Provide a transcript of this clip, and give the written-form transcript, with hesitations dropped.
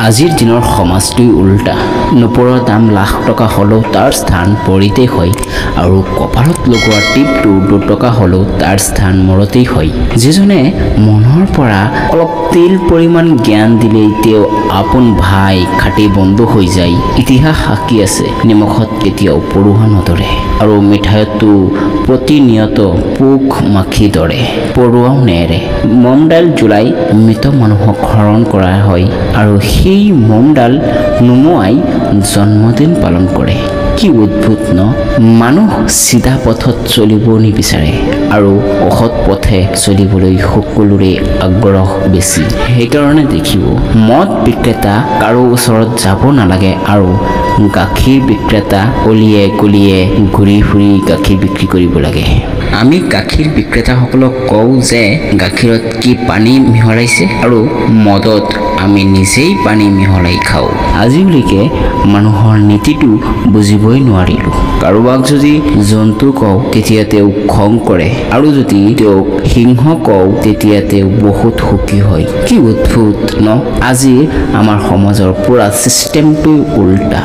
আজিৰ দিনৰ সমাজটোই উল্টা নোপৰৰ দাম লাখ টকা হ'লেও তাৰ স্থান পৰিতেই হয় আৰু কপালত লগোৱা টিপটো 2 টকা হ'লেও তাৰ স্থান মূৰতেই হয় যিজনে মনৰ পৰা অলপ তেল পৰিমাণ জ্ঞান দিলেই তেওঁ আপোন ভাই খাটি বন্ধু হৈ যায় ইতিহাস সাক্ষী আছে নিমখত কেতিয়াও পৰুৱা নধৰে আৰু মিঠাইতো প্ৰতিনিয়ত পোক মাখি ধৰে পৰুৱাও নেৰে মমডাল জ্বলাই মৃত মানুহক হৰণ কৰা হয় আৰু সেই মমডাল নুমুৱাই জন্মদিন পালন কৰে কি অদ্ভুত ন মানুহ চিধা পথত চলিব নিবিচাৰে আৰু অসৎ পথে চলিবলৈ সকলোৰে আগ্ৰহ বেছি সেইকাৰণে দেখিব মদ বিক্ৰেতা কাৰো ওচৰত যাব নালাগে আৰু গাখীৰ বিক্ৰেতা অলিয়ে গলিয়ে ঘূৰি ফুৰি গাখীৰ বিক্ৰী কৰিব লাগে আমি গাখীৰ বিক্ৰেতাসকলক কওঁ যে গাখীৰত কি পানী মিহলাইছে আৰু মদত আমি নিজেই পানী মিহলাই খাওঁ আজিলৈকে মানুহৰ নীতিটো বুজিবই নোৱাৰিলোঁ কাৰোবাক যদি জন্তু কওঁ তেতিয়া তেওঁ খং কৰে আৰু যদি তেওঁক সিংহ কওঁ তেতিয়া তেওঁ বহুত সুখী হয় কি অদ্ভুত ন আজি আমাৰ সমাজৰ পুৰা চিষ্টেমটো উল্টা